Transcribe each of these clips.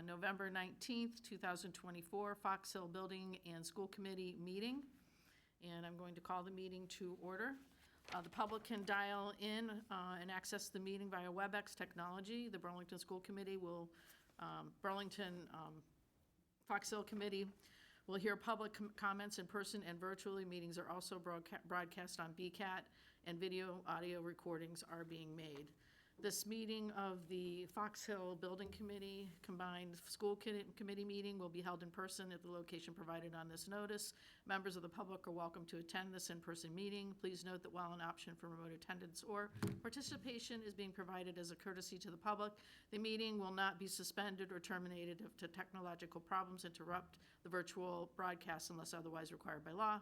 November 19th, 2024, Fox Hill Building and School Committee meeting. And I'm going to call the meeting to order. The public can dial in and access the meeting via WebEx technology. The Burlington School Committee will, Fox Hill Committee will hear public comments in person and virtually. Meetings are also broadcast on BCAT, and video audio recordings are being made. This meeting of the Fox Hill Building Committee Combined School Committee meeting will be held in person at the location provided on this notice. Members of the public are welcome to attend this in-person meeting. Please note that while an option for remote attendance or participation is being provided as a courtesy to the public, the meeting will not be suspended or terminated if technological problems interrupt the virtual broadcast unless otherwise required by law.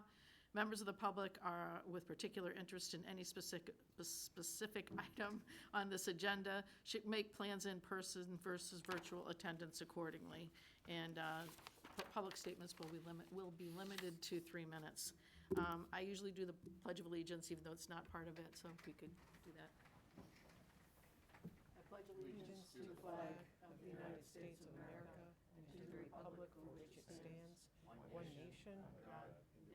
Members of the public are with particular interest in any specific item on this agenda should make plans in person versus virtual attendance accordingly. And public statements will be limited to 3 minutes. I usually do the Pledge of Allegiance, even though it's not part of it, so if we could do that. I pledge allegiance to the flag of the United States of America and to the republic for which it stands, one nation, God,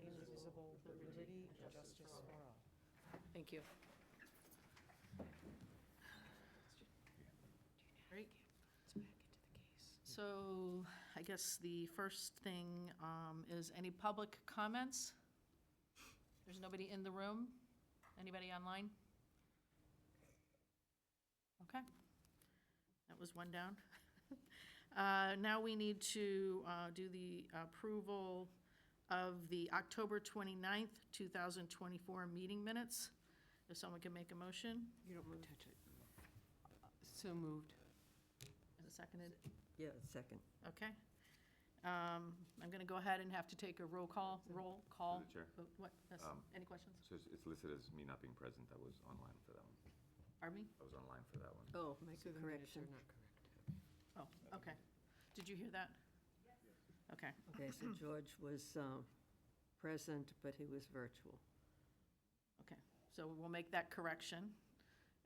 indivisible, with liberty and justice for all. Thank you. Great. So I guess the first thing is any public comments? There's nobody in the room? Anybody online? Okay. That was one down. Now we need to do the approval of the October 29th, 2024 meeting minutes. If someone can make a motion. You don't want to touch it. So moved. And a seconded? Yeah, second. Okay. I'm going to go ahead and have to take a roll call. Through the chair. What? Yes. Any questions? So it's listed as me not being present. I was online for that one. Pardon me? I was online for that one. Oh, make So a the minutes are correction. not correct. Oh, okay. Did you hear that? Yes. Okay. Okay, so George was present, but he was virtual. Okay. So we'll make that correction.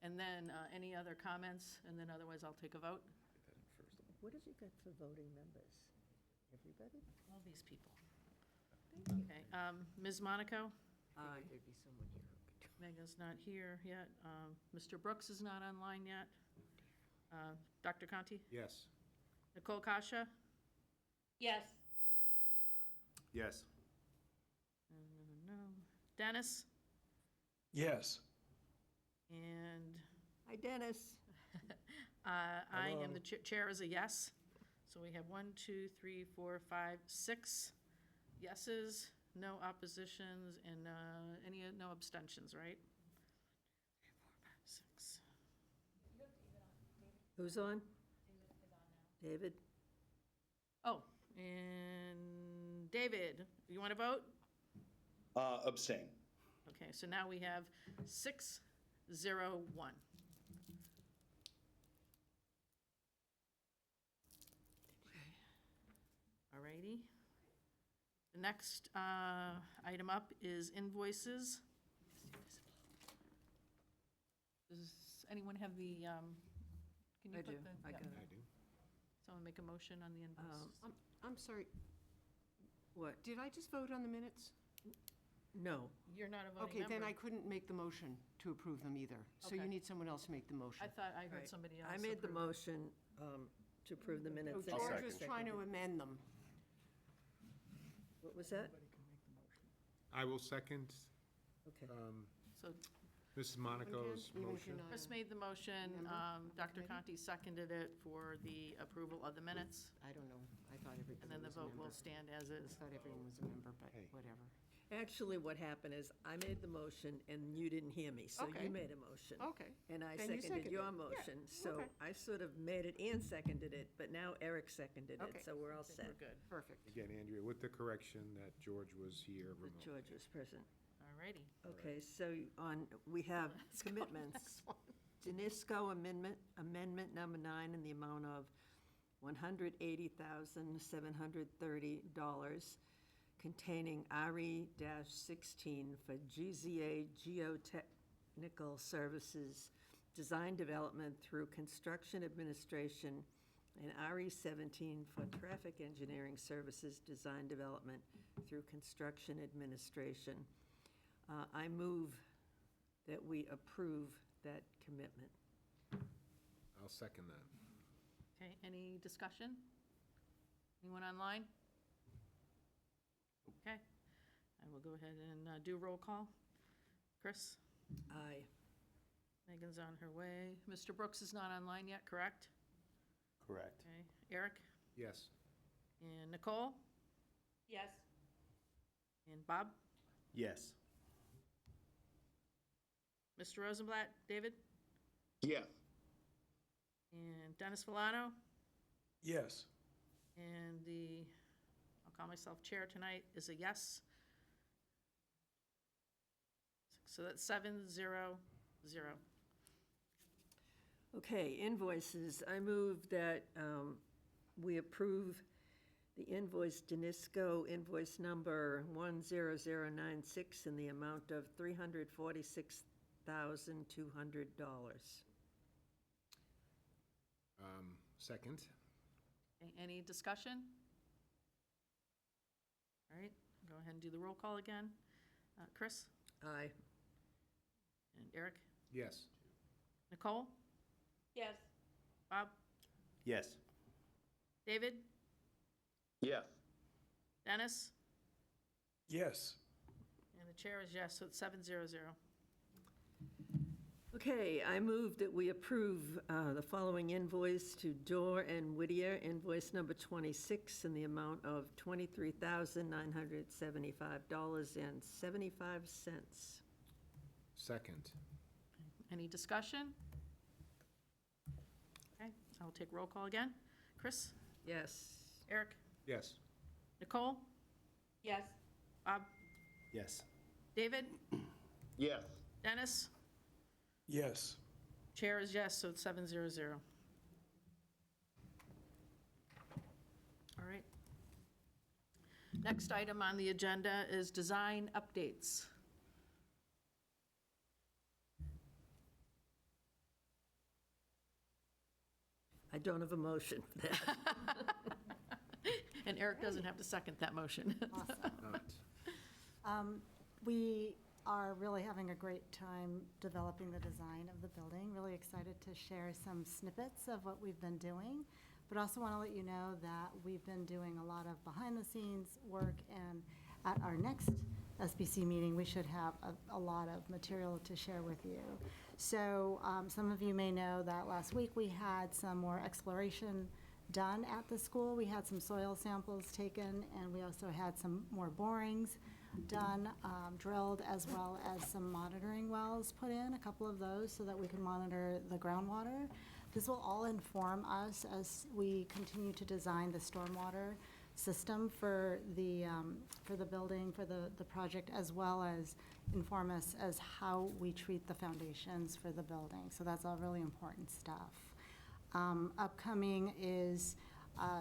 And then any other comments? And then otherwise I'll take a vote. Get that in first. What did you get for voting members? Everybody? All these people. Okay. Ms. Monaco? Aye. There'd be someone here who could do Megan's not here yet. Mr. Brooks is not online yet. Dr. Conti? Yes. Nicole Kasha? Yes. Yes. No. Dennis? Yes. And Hi, Dennis. I am the chair is a yes. So we have 1, 2, 3, 4, 5, 6 yeses, no oppositions, and no abstentions, right? 3, 4, 5, 6. Who's on? David? Oh, and David, you want to vote? Abstain. Okay, so now we have 6-0-1. All righty. The next item up is invoices. Does anyone have the, can you I put do. the? I yeah. got it. I do. Someone make a motion on the invoices? I'm sorry, What? did I just vote on the minutes? No. You're not a voting Okay, member. then I couldn't make the motion to approve them either. So you Okay. need someone else to make the motion. I thought I heard Right. somebody else. I made the approve. motion to approve the Oh, minutes. and George Eric was trying to seconded. amend them. What was that? I will second Okay. So Mrs. Monaco's Even if you're motion. not Chris a- made the motion, Member? Dr. Committee? Conti seconded it for the approval of the minutes, I don't know, I thought everyone and then the was a vote will member. stand as I is. thought everyone was a member, but Hey. whatever. Actually, what happened is I made the motion and you didn't hear me, so Okay. you made a motion. Okay. And I Then you seconded your seconded. Yeah, motion. So okay. I sort of made it and seconded it, but now Eric seconded Okay. it, so we're all I think we're set. good. Perfect. Again, Andrea, with the correction that George was here That remotely. George was present. All righty. Okay, so we have commitments. Danisco amendment number 9 in the amount of $180,730 containing RE-16 for GZA Geotechnical Services, design development through construction administration and RE17 for traffic engineering services, design development through construction administration. I move that we approve that commitment. I'll second that. Okay, any discussion? Anyone online? Okay, I will go ahead and do roll call. Chris? Aye. Megan's on her way. Mr. Brooks is not online yet, correct? Correct. Okay, Eric? Yes. And Nicole? Yes. And Bob? Yes. Mr. Rosenblatt? David? Yes. And Dennis Villano? Yes. And I'll call myself chair tonight, is a yes. So that's 7-0-0. Okay, invoices. I move that we approve the invoice Danisco invoice number 10096 in the amount of $346,200. Second. Okay, any discussion? All right, go ahead and do the roll call again. Chris? Aye. And Eric? Yes. Nicole? Yes. Bob? Yes. David? Yes. Dennis? Yes. And the chair is yes, so it's 7-0-0. Okay, I move that we approve the following invoice to Dorr and Whittier, invoice number 26, in the amount of $23,975.75. Second. Any discussion? Okay, I'll take roll call again. Chris? Yes. Eric? Yes. Nicole? Yes. Bob? Yes. David? Yes. Dennis? Yes. Chair is yes, so it's 7-0-0. All right. Next item on the agenda is design updates. I don't have a motion for that. And Eric doesn't have to second that motion. Not. We are really having a great time developing the design of the building. Really excited to share some snippets of what we've been doing, but also want to let you know that we've been doing a lot of behind-the-scenes work, and at our next SBC meeting, we should have a lot of material to share with you. So some of you may know that last week we had some more exploration done at the school. We had some soil samples taken, and we also had some more borings done, drilled, as well as some monitoring wells put in, a couple of those, so that we can monitor the groundwater. This will all inform us as we continue to design the stormwater system for the building, for the project, as well as inform us as how we treat the foundations for the building. So that's all really important stuff. Upcoming is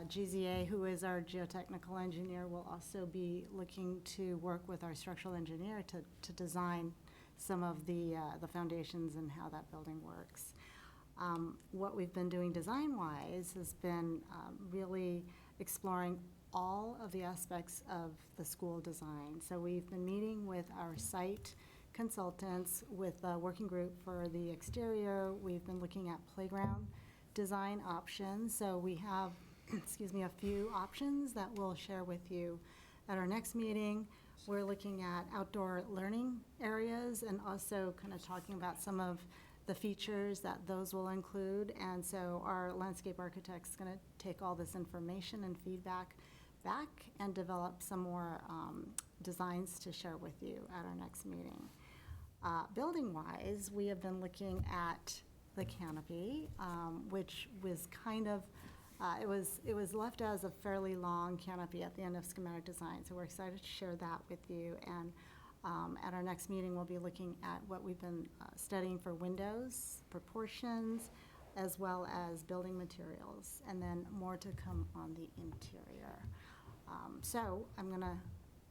GZA, who is our geotechnical engineer, will also be looking to work with our structural engineer to design some of the foundations and how that building works. What we've been doing design-wise has been really exploring all of the aspects of the school design. So we've been meeting with our site consultants, with a working group for the exterior. We've been looking at playground design options. So we have, excuse me, a few options that we'll share with you at our next meeting. We're looking at outdoor learning areas and also kind of talking about some of the features that those will include. And so our landscape architect's going to take all this information and feedback back and develop some more designs to share with you at our next meeting. Building-wise, we have been looking at the canopy, which was kind of, it was left as a fairly long canopy at the end of schematic design. So we're excited to share that with you. And at our next meeting, we'll be looking at what we've been studying for windows, proportions, as well as building materials, and then more to come on the interior. So I'm going to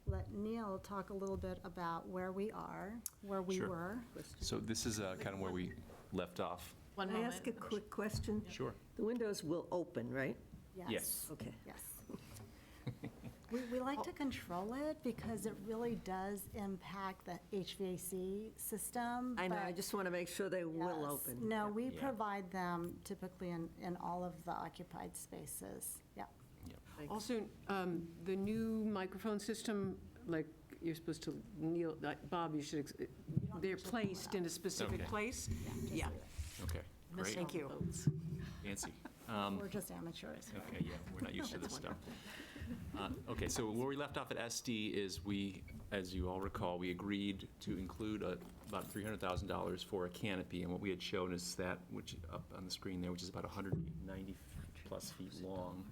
let Neil talk a little bit about where we are, where we Sure. were. So this is kind of where we left off One Can I moment. ask a quick question? Sure. The windows will open, right? Yes. Okay. Yes. We like to control it because it really does impact the HVAC system. I know, I but just want to make sure they will yes. open. No, we Yeah. provide them typically in all of the occupied spaces. Yeah. Thanks. Also, the new microphone system, like, you're supposed to kneel, Bob, you should, they're placed in a specific Okay. place? Just Yeah. leave it. Okay, great. Thank you. Fancy. We're just amateurs. Okay, yeah, we're not used to this stuff. Okay, so where we left off at SD is we, as you all recall, we agreed to include about $300,000 for a canopy, and what we had shown is that, which up on the screen there, which is about 190-plus feet long,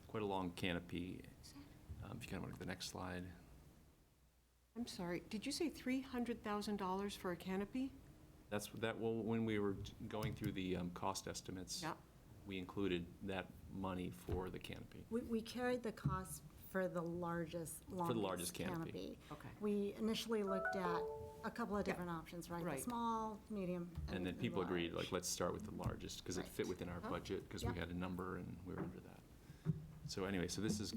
quite a long canopy. If you kind of want to go to the next slide. I'm sorry, did you say $300,000 for a canopy? Well, when we were going through the cost estimates, Yeah. we included that money for the canopy. We carried the cost for the largest, longest largest canopy. Okay. We initially looked at a couple of Yeah. different options, right? Right. The small, medium, And then people agreed, like, large. let's start with the largest, because it Right. fit within our budget, because we Yep. had a number and we were under that. So anyway, so this is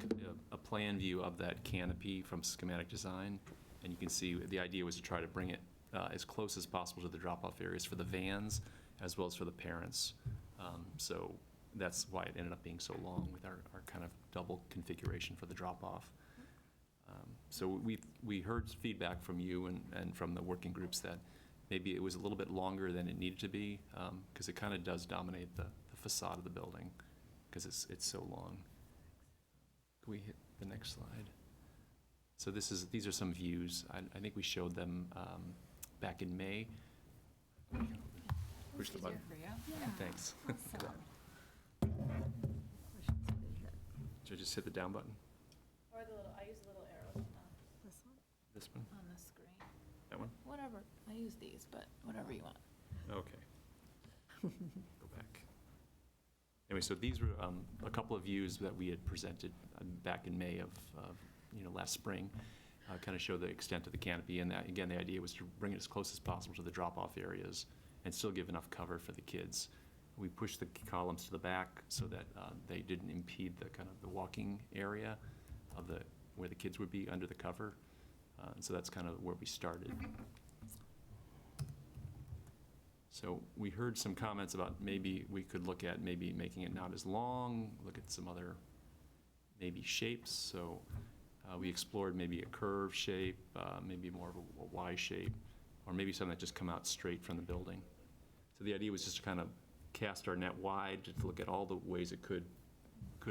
a plan view of that canopy from schematic design, and you can see, the idea was to try to bring it as close as possible to the drop-off areas for the vans, as well as for the parents. So that's why it ended up being so long with our kind of double configuration for the drop-off. So we heard feedback from you and from the working groups that maybe it was a little bit longer than it needed to be, because it kind of does dominate the facade of the building, because it's so long. Can we hit the next slide? So these are some views. I think we showed them back in May. Push the button. Thanks. Awesome. Should I just hit the down button? Or the little, I use the little arrows This one? This one? on the screen. That one? Whatever, I use these, but whatever you want. Okay. Go back. Anyway, so these were a couple of views that we had presented back in May of last spring, kind of show the extent of the canopy. And that, again, the idea was to bring it as close as possible to the drop-off areas and still give enough cover for the kids. We pushed the columns to the back so that they didn't impede the kind of the walking area of where the kids would be under the cover. And so that's kind of where we started. So we heard some comments about maybe we could look at maybe making it not as long, look at some other maybe shapes. So we explored maybe a curve shape, maybe more of a Y shape, or maybe something that just come out straight from the building. So the idea was just to kind of cast our net wide to look at all the ways it could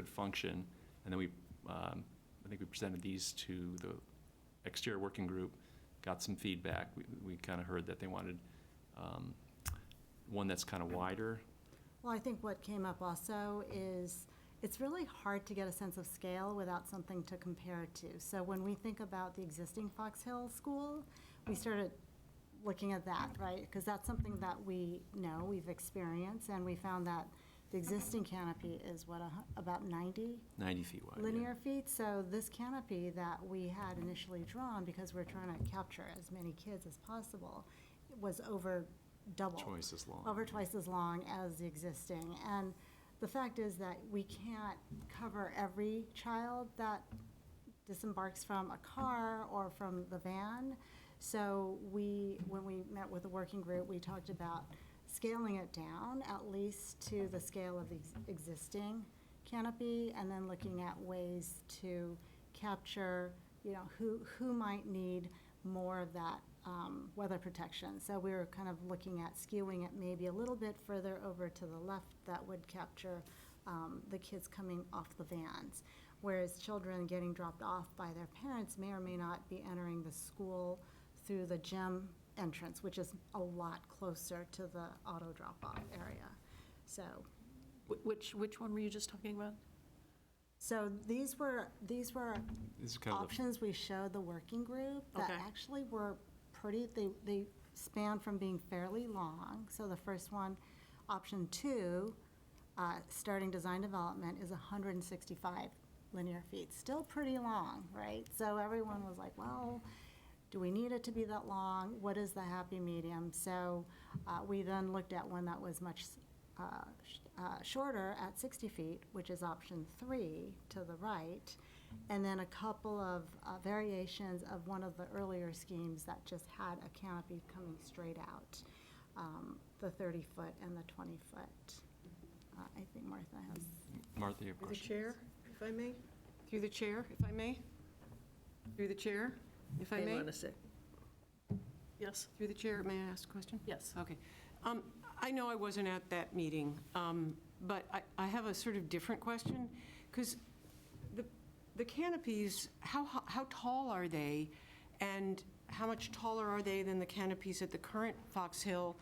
function. And then I think we presented these to the exterior working group, got some feedback. We kind of heard that they wanted one that's kind of wider. Well, I think what came up also is it's really hard to get a sense of scale without something to compare to. So when we think about the existing Fox Hill School, we started looking at that, right? Because that's something that we know, we've experienced, and we found that the existing canopy is about 90 90 feet wide. yeah. linear feet. So this canopy that we had initially drawn, because we're trying to capture as many kids as possible, was over double. Twice as long. Over twice as long as the existing. And the fact is that we can't cover every child that disembarks from a car or from the van. So when we met with the working group, we talked about scaling it down at least to the scale of the existing canopy, and then looking at ways to capture, who might need more of that weather protection. So we were kind of looking at skewing it maybe a little bit further over to the left that would capture the kids coming off the vans, whereas children getting dropped off by their parents may or may not be entering the school through the gym entrance, which is a lot closer to the auto drop-off area. So, Which one were you just talking about? so these were This is kind of the options we showed the working group that Okay. actually were pretty, they span from being fairly long. So the first one, option 2, starting design development, is 165 linear feet. Still pretty long, right? So everyone was like, well, do we need it to be that long? What is the happy medium? So we then looked at one that was much shorter at 60 feet, which is option 3 to the right, and then a couple of variations of one of the earlier schemes that just had a canopy coming straight out, the 30-foot and the 20-foot. I think Martha has. Martha, you have a Through the question? chair, if I may? Through the chair, if I may? Through the chair, if I Hang may? on a sec. Yes? Through the chair, may I ask a question? Yes. Okay. I know I wasn't at that meeting, but I have a sort of different question, because the canopies, how tall are they? And how much taller are they than the canopies at the current Fox Hill?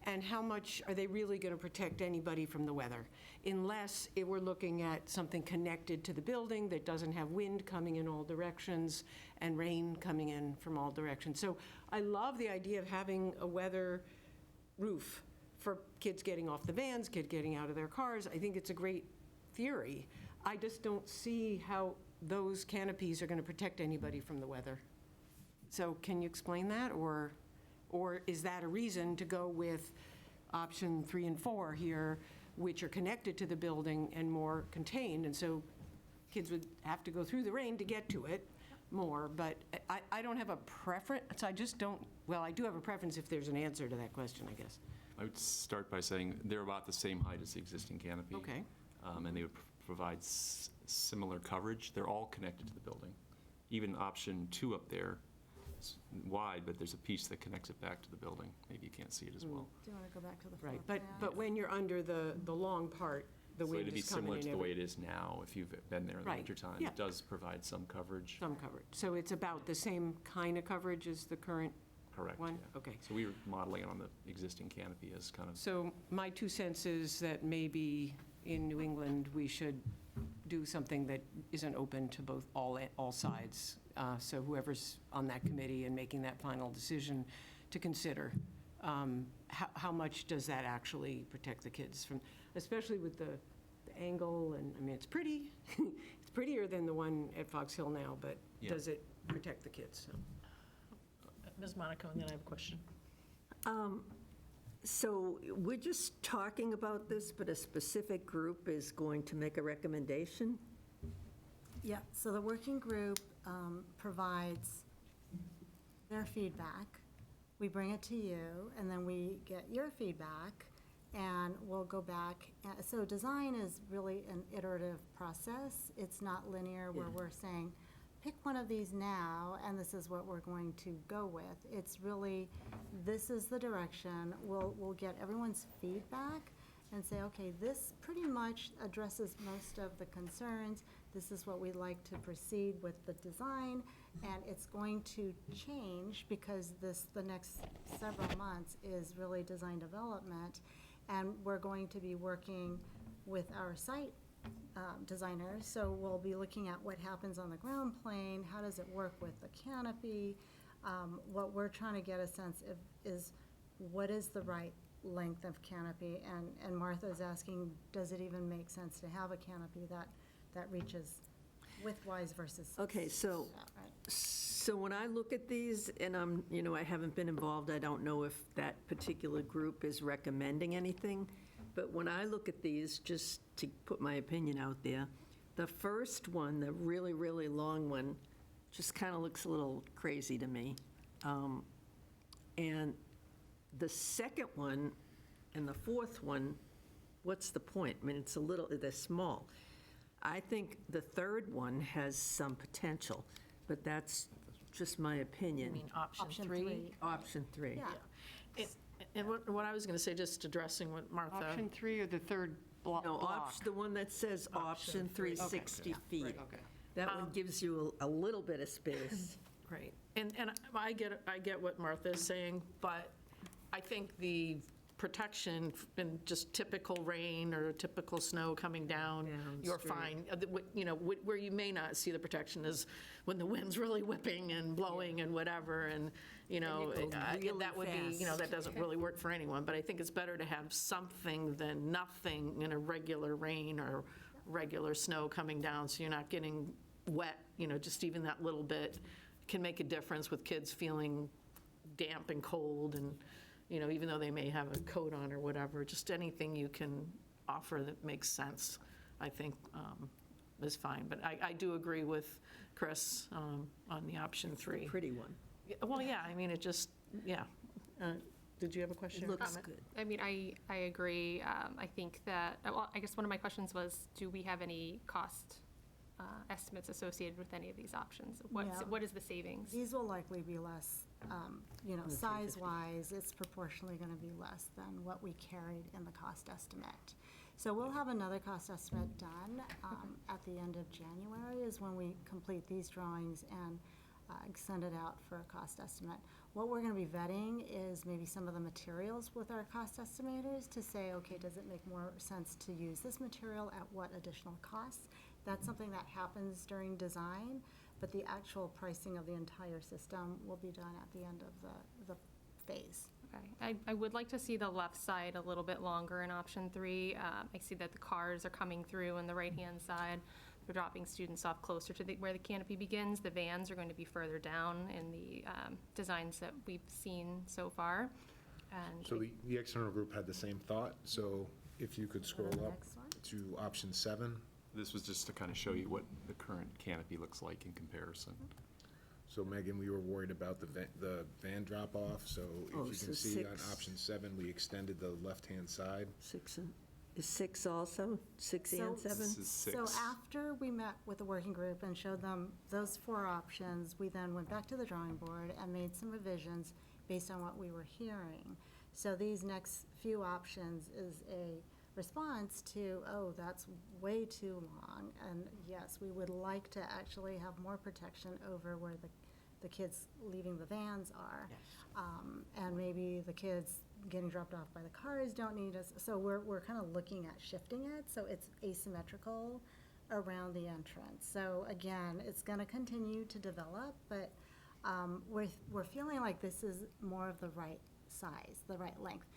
And how much are they really going to protect anybody from the weather? Unless we're looking at something connected to the building that doesn't have wind coming in all directions and rain coming in from all directions. So I love the idea of having a weather roof for kids getting off the vans, kids getting out of their cars. I think it's a great theory. I just don't see how those canopies are going to protect anybody from the weather. So can you explain that, or is that a reason to go with option 3 and 4 here, which are connected to the building and more contained? And so kids would have to go through the rain to get to it more, but I don't have a preference. I just don't, well, I do have a preference if there's an answer to that question, I guess. I would start by saying they're about the same height as the existing canopy. Okay. And they would provide similar coverage. They're all connected to the building. Even option 2 up there is wide, but there's a piece that connects it back to the building. Maybe you can't see it as well. Do you want to go back to the floor Right, plan? but when you're under the long part, the So wind it'd be is coming similar in to the way it is now, if you've been there in the Right, wintertime. yeah. It does provide some coverage. some coverage. So it's about the same kind of coverage as the current Correct, one? yeah. Okay. So we were modeling it on the existing canopy as kind of, So my 2 cents is that maybe in New England, we should do something that isn't open to both, all sides. So whoever's on that committee and making that final decision to consider, how much does that actually protect the kids from, especially with the angle, and, I mean, it's pretty, it's prettier than the one at Fox Hill now, but Yeah. does it protect the kids? So. Ms. Monaco, and then I have a question. So we're just talking about this, but a specific group is going to make a recommendation? Yeah, so the working group provides their feedback. We bring it to you, and then we get your feedback, and we'll go back. So design is really an iterative process. It's not linear where Yeah. we're saying, pick one of these now, and this is what we're going to go with. It's really, this is the direction. We'll get everyone's feedback and say, okay, this pretty much addresses most of the concerns. This is what we'd like to proceed with the design, and it's going to change because the next several months is really design development, and we're going to be working with our site designers, so we'll be looking at what happens on the ground plane, how does it work with the canopy. What we're trying to get a sense of is what is the right length of canopy, and Martha's asking, does it even make sense to have a canopy that reaches widthwise versus. Okay, so, Right. so when I look at these, and I haven't been involved, I don't know if that particular group is recommending anything, but when I look at these, just to put my opinion out there, the first one, the really, really long one, just kind of looks a little crazy to me. And the second one and the fourth one, what's the point? I mean, they're small. I think the third one has some potential, but that's just my You opinion. mean option Option 3? three. Option 3. Yeah. And what I was going to say, just addressing what Martha. Option 3 or the third block? No, the one that says option 3, Okay. 60 feet. Okay. That one gives you a little bit of space. Right. And I get what Martha is saying, but I think the protection in just typical rain or typical snow coming down, you're fine. Where you may not see the protection is when the wind's really whipping and blowing and whatever, and, it goes really that would be, fast. that doesn't really work for anyone. But I think it's better to have something than nothing in a regular rain or regular snow coming down, so you're not getting wet, just even that little bit can make a difference with kids feeling damp and cold and, even though they may have a coat on or whatever, just anything you can offer that makes sense, I think, is fine. But I do agree with Chris on the option 3. Pretty one. Yeah, well, yeah, I mean, it just, yeah. Did you have a question It or looks comment? good. I mean, I agree. I think that, well, I guess one of my questions was, do we have any cost estimates associated with any of these options? Yeah. What is the savings? These will likely be less, size-wise, it's proportionally going to be less than what we carried in the cost estimate. So we'll have another cost estimate done at the end of January is when we complete these drawings and send it out for a cost estimate. What we're going to be vetting is maybe some of the materials with our cost estimators to say, okay, does it make more sense to use this material at what additional costs? That's something that happens during design, but the actual pricing of the entire system will be done at the end of the phase. Okay. I would like to see the left side a little bit longer in option 3. I see that the cars are coming through on the right-hand side. We're dropping students off closer to where the canopy begins. The vans are going to be further down in the designs that we've seen so far. And So the external group had the same thought, so if you could scroll up Next one. to option 7. This was just to kind of show you what the current canopy looks like in comparison. So Megan, we were worried about the van drop-off, so Oh, if you so can see on 6. option 7, we extended the left-hand side. 6 and, is 6 also? 6 and So- 7? This is 6. So after we met with the working group and showed them those 4 options, we then went back to the drawing board and made some revisions based on what we were hearing. So these next few options is a response to, oh, that's way too long. And yes, we would like to actually have more protection over where the kids leaving the vans are. And maybe the kids getting dropped off by the cars don't need us. So we're kind of looking at shifting it, so it's asymmetrical around the entrance. So again, it's going to continue to develop, but we're feeling like this is more of the right size, the right length.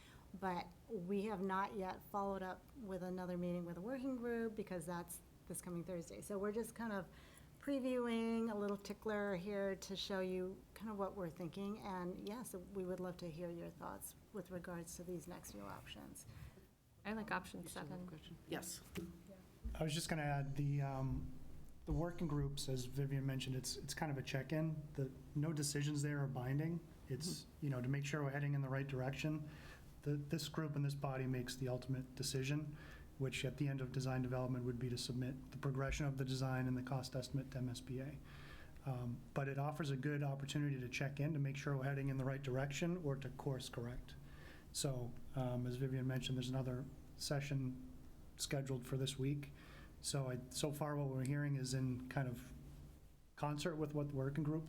But we have not yet followed up with another meeting with a working group because that's this coming Thursday. So we're just kind of previewing a little tickler here to show you kind of what we're thinking. And yes, we would love to hear your thoughts with regards to these next few options. I like option 7. Yes. I was just going to add, the working groups, as Vivian mentioned, it's kind of a check-in. No decisions there are binding. It's, to make sure we're heading in the right direction. This group and this body makes the ultimate decision, which at the end of design development would be to submit the progression of the design and the cost estimate to MSBA. But it offers a good opportunity to check in to make sure we're heading in the right direction or to course correct. So as Vivian mentioned, there's another session scheduled for this week. So so far what we're hearing is in kind of concert with what the working group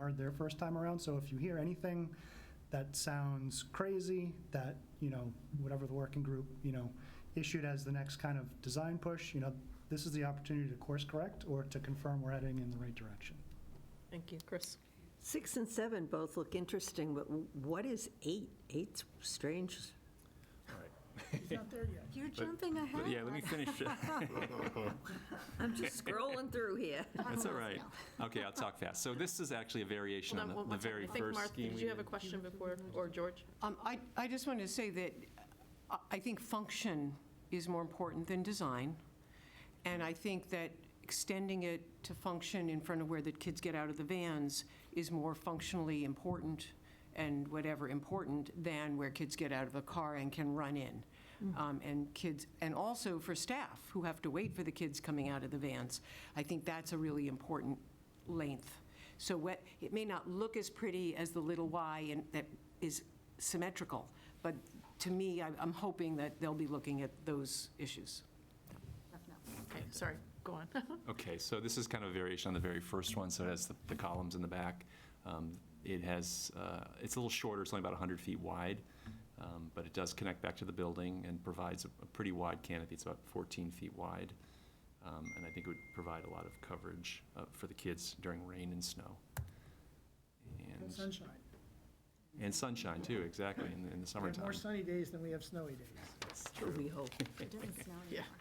heard their first time around. So if you hear anything that sounds crazy, that, whatever the working group, issued as the next kind of design push, this is the opportunity to course correct or to confirm we're heading in the right direction. Thank you. Chris? 6 and 7 both look interesting, but what is 8? 8's strange. You're jumping ahead. But yeah, let me finish. I'm just scrolling through here. That's all right. Okay, I'll talk fast. So this is actually a variation on the very I think, first Martha, scheme did we you have a did. question before, or George? I just wanted to say that I think function is more important than design. And I think that extending it to function in front of where the kids get out of the vans is more functionally important and whatever important than where kids get out of a car and can run in. And also for staff who have to wait for the kids coming out of the vans. I think that's a really important length. So it may not look as pretty as the little Y and that is symmetrical, but to me, I'm hoping that they'll be looking at those issues. Okay, sorry, go on. Okay, so this is kind of a variation on the very first one, so it has the columns in the back. It has, it's a little shorter, it's only about 100 feet wide, but it does connect back to the building and provides a pretty wide canopy. It's about 14 feet wide, and I think it would provide a lot of coverage for the kids during rain and snow. And sunshine. And sunshine, too, exactly, in the We have summertime. more sunny days than we have snowy days. That's true. We hope. It didn't snow Yeah. anymore.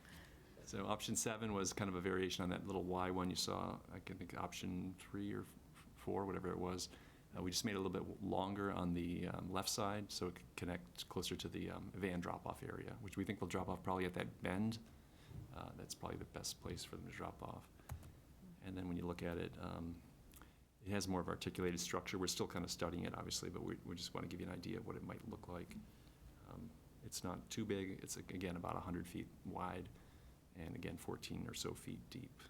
So option 7 was kind of a variation on that little Y one you saw. I can think option 3 or 4, whatever it was. We just made it a little bit longer on the left side, so it could connect closer to the van drop-off area, which we think will drop off probably at that bend. That's probably the best place for them to drop off. And then when you look at it, it has more of articulated structure. We're still kind of studying it, obviously, but we just want to give you an idea of what it might look like. It's not too big. It's, again, about 100 feet wide, and again, 14 or so feet deep.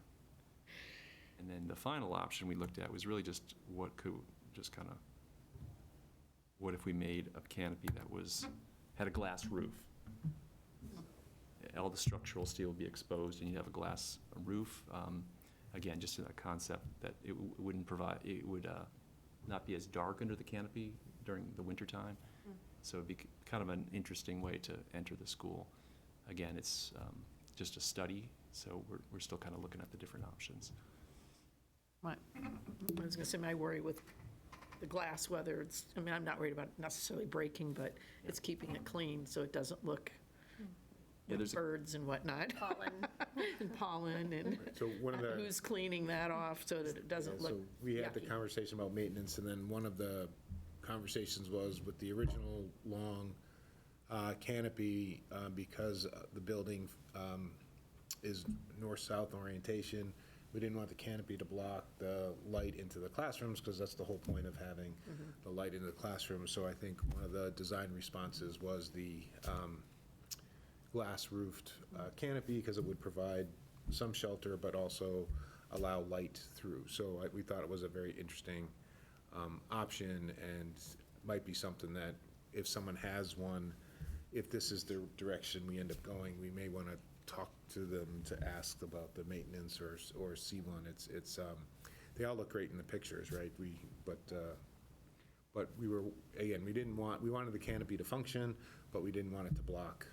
And then the final option we looked at was really just what if we made a canopy that had a glass roof? All the structural steel would be exposed, and you'd have a glass roof. Again, just in that concept that it would not be as dark under the canopy during the wintertime. So it'd be kind of an interesting way to enter the school. Again, it's just a study, so we're still kind of looking at the different options. I was going to say, my worry with the glass, whether it's, I mean, I'm not worried about it necessarily breaking, but it's keeping it clean so it doesn't look Yeah, with birds and whatnot. Pollen. And pollen, and So one of the. who's cleaning that off so that it doesn't Yeah, look so we had the yucky. conversation about maintenance, and then one of the conversations was with the original long canopy, because the building is north-south orientation, we didn't want the canopy to block the light into the classrooms, because that's the whole point of having the light into the classroom. So I think one of the design responses was the glass-roofed canopy, because it would provide some shelter, but also allow light through. So we thought it was a very interesting option, and might be something that if someone has one, if this is the direction we end up going, we may want to talk to them to ask about the maintenance or see one. It's they all look great in the pictures, right? But we were, again, we wanted the canopy to function, but we didn't want it to block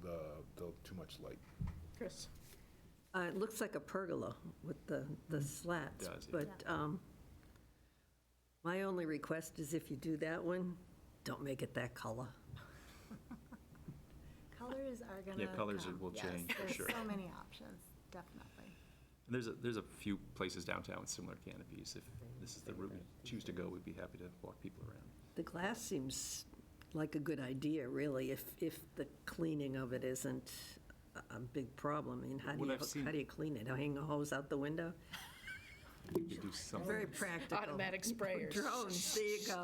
the too much light. Chris? It looks like a pergola with the slats. It does, yeah. But my only request is if you do that one, don't make it that color. Colors are gonna Yeah, colors come. will Yes, change, for sure. There's so many options, definitely. There's a few places downtown with similar canopies. If this is the route we choose to go, we'd be happy to walk people around. The glass seems like a good idea, really, if the cleaning of it isn't a big problem. I mean, how What I've seen- do you clean it? Hang a hose out the window? We could do something. Very practical. Automatic sprayers. Drones, there you go.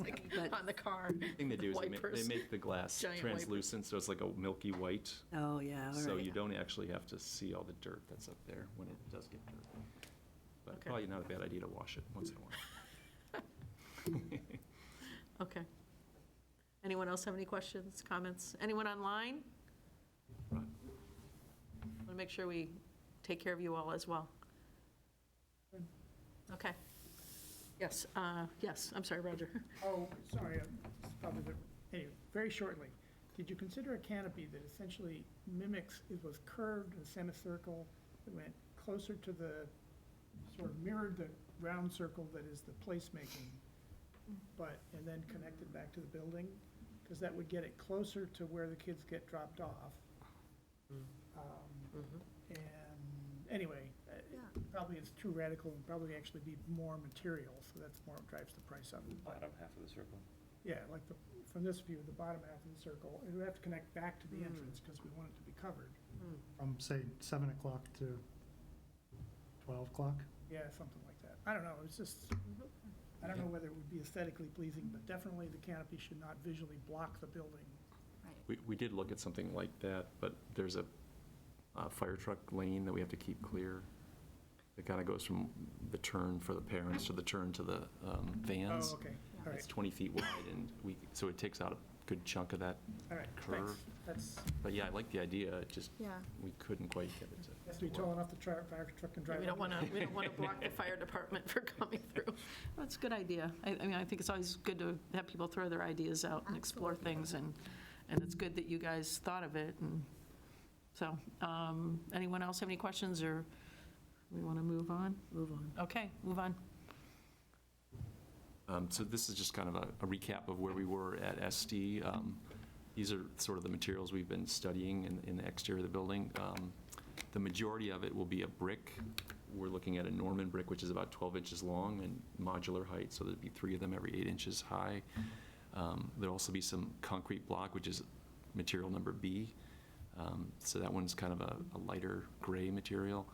Like But- on the car. The thing they do is they Wipers. make the glass Giant wipers. translucent, so it's like a milky white. Oh, yeah, all right. So you don't actually have to see all the dirt that's up there when it does get dirty. But Okay. probably not a bad idea to wash it once in a while. Okay. Anyone else have any questions, comments? Anyone online? Right. Want to make sure we take care of you all as well. Okay. Yes, yes, I'm sorry, Roger. Oh, sorry, it's probably anyway, very shortly. Did you consider a canopy that essentially mimics, it was curved and semicircle, that went closer to the, sort of mirrored the round circle that is the placemaking, and then connected back to the building? Because that would get it closer to where the kids get dropped off. And anyway, probably it's too radical and probably actually be more material, so that's more, drives the price up. Bottom half of the circle. Yeah, like from this view, the bottom half of the circle, it would have to connect back to the entrance because we want it to be covered. From, say, 7 o'clock to 12 o'clock? Yeah, something like that. I don't know, it's just, I don't know whether it would be aesthetically pleasing, but definitely the canopy should not visually block the building. We did look at something like that, but there's a fire truck lane that we have to keep clear. It kind of goes from the turn for the parents to the turn to the vans. Oh, okay, all right, It's 20 feet wide, and so it takes out a good chunk of that all right, curve. thanks. That's, But yeah, I like the idea, it just, Yeah. we couldn't quite get it to. has to be tall enough to fire truck can drive. We don't under. want to block the fire department from coming through. That's a good idea. I mean, I think it's always good to have people throw their ideas out and explore things, and it's good that you guys thought of it. And so, anyone else have any questions, or we want to move on? Move on. Okay, move on. So this is just kind of a recap of where we were at SD. These are sort of the materials we've been studying in the exterior of the building. The majority of it will be a brick we're looking at a Norman brick, which is about 12 inches long and modular height, so there'd be 3 of them every 8 inches high. There'll also be some concrete block, which is material number B. So that one's kind of a lighter gray material.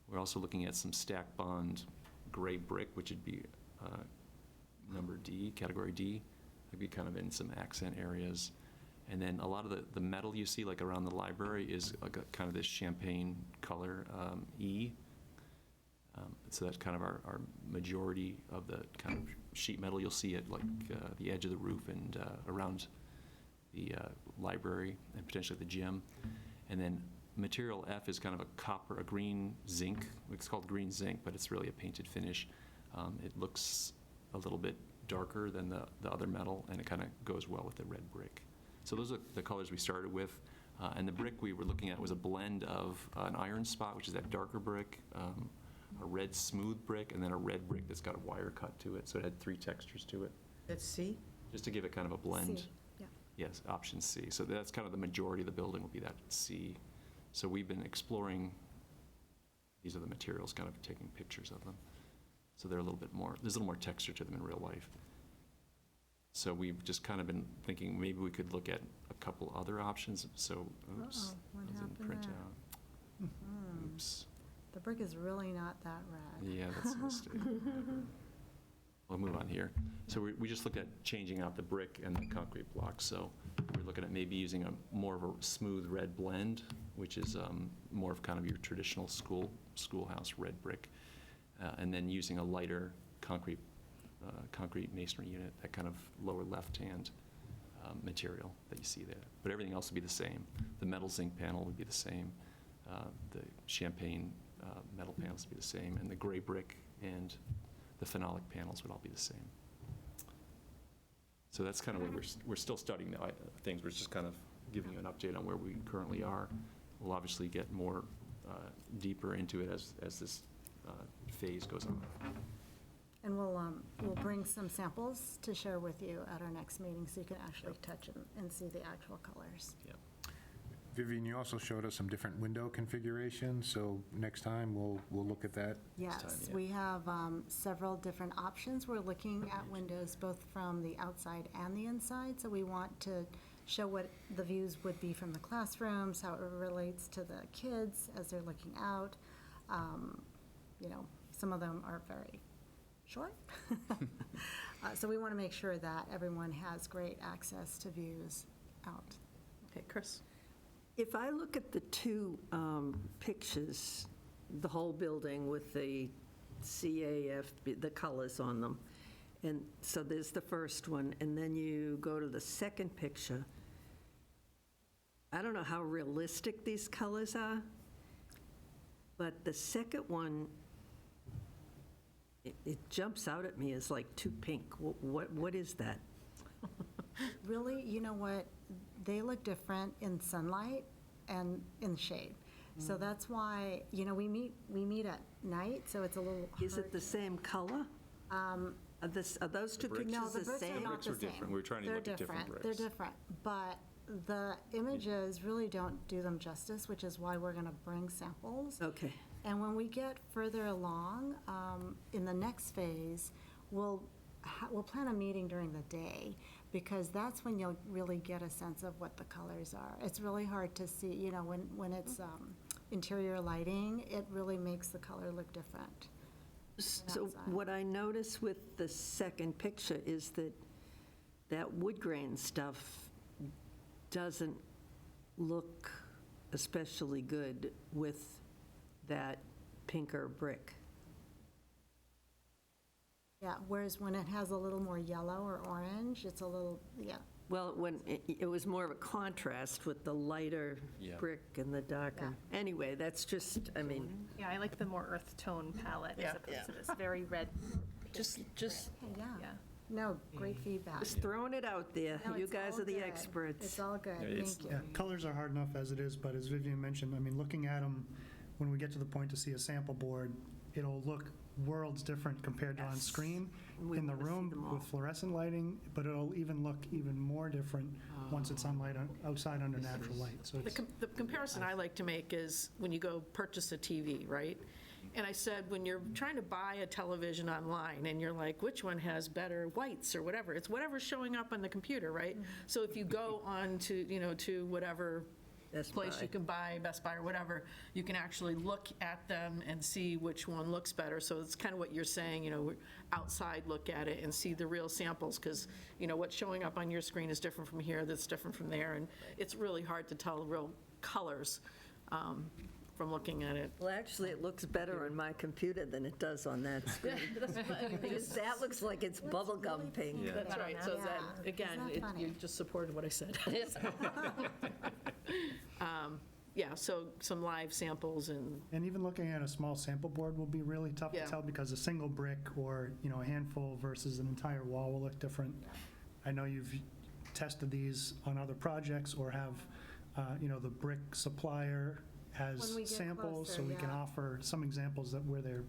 We're also looking at some stack bond gray brick, which would be number D, category D. It'd be kind of in some accent areas. And then a lot of the metal you see like around the library is like kind of this champagne color, E. So that's kind of our majority of the kind of sheet metal you'll see at like the edge of the roof and around the library and potentially the gym. And then material F is kind of a green zinc. It's called green zinc, but it's really a painted finish. It looks a little bit darker than the other metal, and it kind of goes well with the red brick. So those are the colors we started with. And the brick we were looking at was a blend of an iron spot, which is that darker brick, a red smooth brick, and then a red brick that's got a wire cut to it. So it had 3 textures to it, That's C? just to give it kind of a blend. C, yeah. Yes, option C. So that's kind of the majority of the building will be that C. So we've been exploring, these are the materials, kind of taking pictures of them. So they're a little bit more, there's a little more texture to them in real life. So we've just kind of been thinking maybe we could look at a couple other options. So, oops, Uh-oh, what that didn't happened print there? out. Oops. The brick is really not that red. Yeah, that's a mistake. We'll move on here. So we just looked at changing out the brick and the concrete blocks. So we're looking at maybe using more of a smooth red blend, which is more of kind of your traditional schoolhouse red brick, and then using a lighter concrete masonry unit, that kind of lower left-hand material that you see there. But everything else would be the same. The metal zinc panel would be the same. The champagne metal panels would be the same. And the gray brick and the phenolic panels would all be the same. So that's kind of where we're still studying now, things. We're just kind of giving you an update on where we currently are. We'll obviously get more deeper into it as this phase goes on. And we'll bring some samples to share with you at our next meeting, so you can actually touch and see the actual colors. Yeah. Vivian, you also showed us some different window configurations, so next time we'll look at that. Yes, time, yeah. we have several different options. We're looking at windows both from the outside and the inside, so we want to show what the views would be from the classrooms, how it relates to the kids as they're looking out. Some of them are very short. So we want to make sure that everyone has great access to views out. Okay, Chris? If I look at the 2 pictures, the whole building with the CAF, the colors on them, and so there's the first one, and then you go to the second picture. I don't know how realistic these colors are, but the second one, it jumps out at me as like too pink. What is that? Really, you know what? They look different in sunlight and in shade. So that's why, we meet at night, so it's a little hard. Is it the same color? Are those 2 pictures No, the the bricks are same? not Bricks the are same. different. We're trying to look at different bricks. They're different, but the images really don't do them justice, which is why we're going to bring samples. Okay. And when we get further along, in the next phase, we'll plan a meeting during the day, because that's when you'll really get a sense of what the colors are. It's really hard to see, when it's interior lighting, it really makes the color look different. So outside. what I notice with the second picture is that wood grain stuff doesn't look especially good with that pinker brick. Yeah, whereas when it has a little more yellow or orange, it's a little, yeah. Well, when it was more of a contrast with the lighter Yeah. brick and the darker. Anyway, that's just, I mean, Yeah, I like the more earth tone palette as opposed to this very red. just Yeah. Yeah. No, great feedback. just throwing it out there. No, You it's guys all are the good. experts. It's all good, Yeah, it's- thank Yeah, you. colors are hard enough as it is, but as Vivian mentioned, looking at them, when we get to the point to see a sample board, it'll look worlds different compared to on Yes. screen We in the wanna see room them all. with fluorescent lighting, but it'll even look even more different once it's outside under natural light. So The it's, comparison I like to make is when you go purchase a TV, right? And I said, when you're trying to buy a television online and you're like, which one has better whites or whatever, it's whatever's showing up on the computer, right? So if you go on to, to whatever Best place Buy. you can buy, Best Buy or whatever, you can actually look at them and see which one looks better. So it's kind of what you're saying, outside look at it and see the real samples, because, what's showing up on your screen is different from here, that's different from there, and it's really hard to tell the real colors from looking at it. Well, actually, it looks better on my computer than it does on that screen. Because that looks like it's bubblegum pink. That's right, so that, Yeah. again, Isn't that you funny? just supported what I said. Yeah, so some live samples and, And even looking at a small sample board will be really tough to Yeah. tell, because a single brick or, a handful versus an entire wall will look different. I know you've tested these on other projects, or have, the brick supplier When we has get samples, so closer, we can yeah. offer some examples that where they're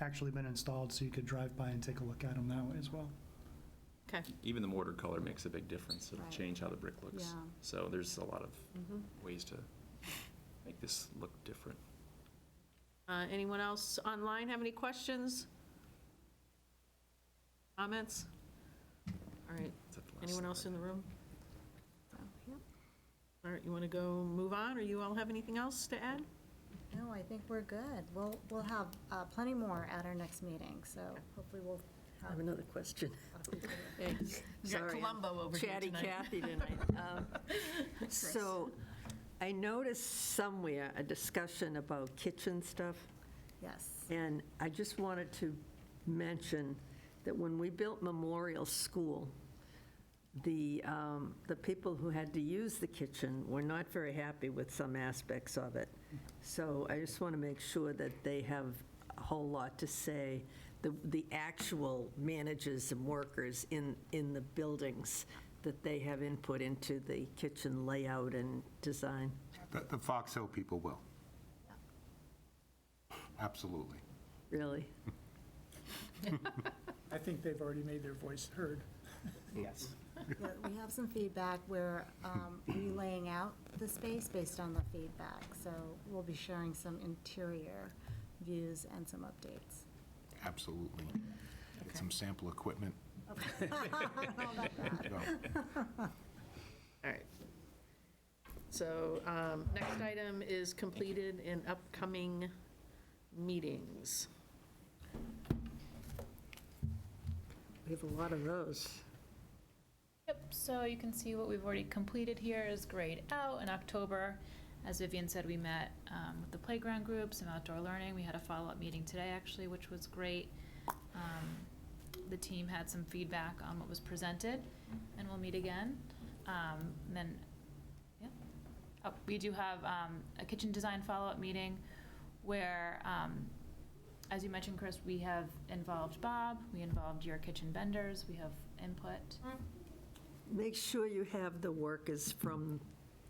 actually been installed, so you could drive by and take a look at them that way as well. okay. Even the mortar color makes a big difference. It'll Right. change how the brick looks. Yeah. So there's a lot of ways to make this look different. Anyone else online have any questions? Comments? All right, Is that the last anyone else slide? in the room? So, yep. All right, you want to go move on, or you all have anything else to add? No, I think we're good. We'll have plenty more at our next meeting, so hopefully we'll I have have another question. a lot of people here. Hey, you got Sorry, I'm Columbo over here Chatty tonight. Cathy tonight. So I noticed somewhere a discussion about kitchen stuff, Yes. and I just wanted to mention that when we built Memorial School, the people who had to use the kitchen were not very happy with some aspects of it. So I just want to make sure that they have a whole lot to say, the actual managers and workers in the buildings, that they have input into the kitchen layout and design. The Fox Hill people will. Absolutely. Really? I think they've already made their voice heard. Yes. Yeah, we have some feedback. We're relaying out the space based on the feedback, so we'll be sharing some interior views and some updates. Absolutely. Get some sample equipment. Go. All right. So, next item is completed in upcoming meetings. We have a lot of those. Yep, so you can see what we've already completed here is grade out in October. As Vivian said, we met with the playground group, some outdoor learning. We had a follow-up meeting today, actually, which was great. The team had some feedback on what was presented, and we'll meet again. And then, yeah. Oh, we do have a kitchen design follow-up meeting where, as you mentioned, Chris, we have involved Bob, we involved your kitchen vendors, we have input. Make sure you have the workers from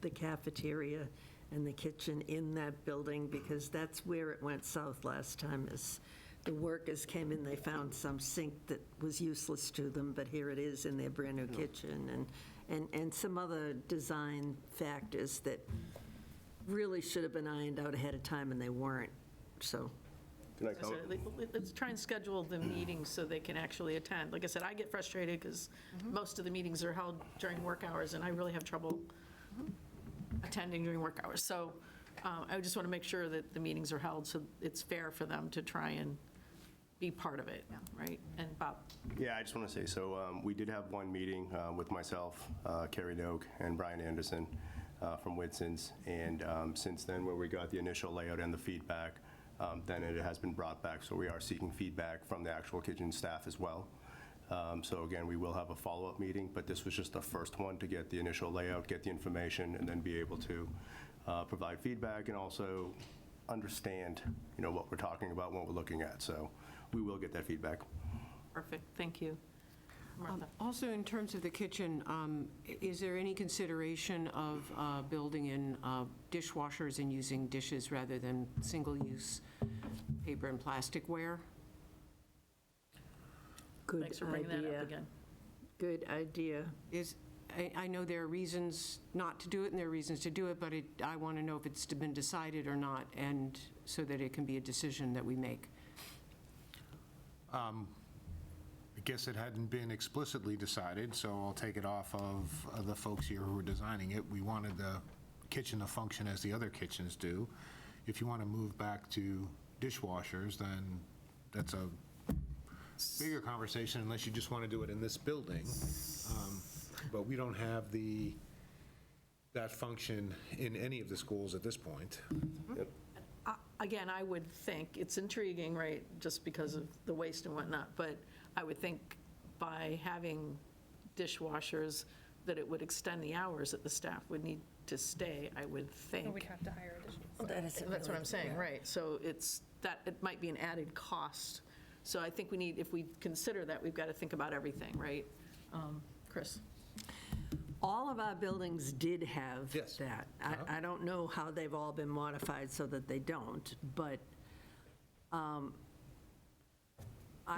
the cafeteria and the kitchen in that building, because that's where it went south last time, is the workers came in, they found some sink that was useless to them, but here it is in their brand-new kitchen, and some other design factors that really should have been ironed out ahead of time, and they weren't, so. Can I So comment? let's try and schedule the meetings so they can actually attend. Like I said, I get frustrated because most of the meetings are held during work hours, and I really have trouble attending during work hours. So I just want to make sure that the meetings are held so it's fair for them to try and be part of it, right? And Bob? Yeah, I just want to say, so we did have one meeting with myself, Carrie Noak, and Brian Anderson from Whitson's, and since then, where we got the initial layout and the feedback, then it has been brought back, so we are seeking feedback from the actual kitchen staff as well. So again, we will have a follow-up meeting, but this was just the first one to get the initial layout, get the information, and then be able to provide feedback and also understand, what we're talking about, what we're looking at. So we will get that feedback. Perfect, thank you. Martha? Also, in terms of the kitchen, is there any consideration of building in dishwashers and using dishes rather than single-use paper and plasticware? Good Thanks for bringing that up idea. again. Good idea. I know there are reasons not to do it and there are reasons to do it, but I want to know if it's been decided or not, and so that it can be a decision that we make. I guess it hadn't been explicitly decided, so I'll take it off of the folks here who are designing it. We wanted the kitchen to function as the other kitchens do. If you want to move back to dishwashers, then that's a bigger conversation, unless you just want to do it in this building. But we don't have that function in any of the schools at this point. Again, I would think, it's intriguing, right, just because of the waste and whatnot, but I would think by having dishwashers, that it would extend the hours that the staff would need to stay, I would think. Or we'd have to hire additional staff. That's what I'm saying, right. So it might be an added cost. So I think we need, if we consider that, we've got to think about everything, right? Chris? All of our buildings did have Yes. that. Uh-huh. I don't know how they've all been modified so that they don't, but I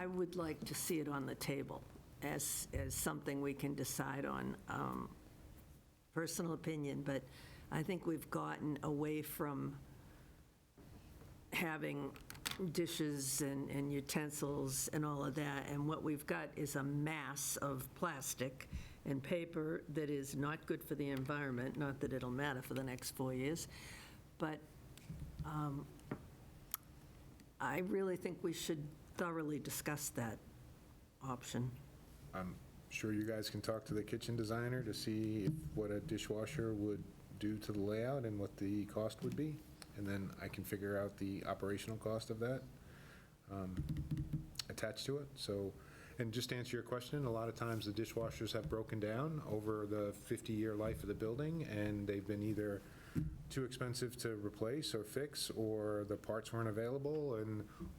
would like to see it on the table as something we can decide on. Personal opinion, but I think we've gotten away from having dishes and utensils and all of that, and what we've got is a mass of plastic and paper that is not good for the environment, not that it'll matter for the next 4 years, but I really think we should thoroughly discuss that option. I'm sure you guys can talk to the kitchen designer to see what a dishwasher would do to the layout and what the cost would be, and then I can figure out the operational cost of that attached to it. So, and just to answer your question, a lot of times the dishwashers have broken down over the 50-year life of the building, and they've been either too expensive to replace or fix, or the parts weren't available,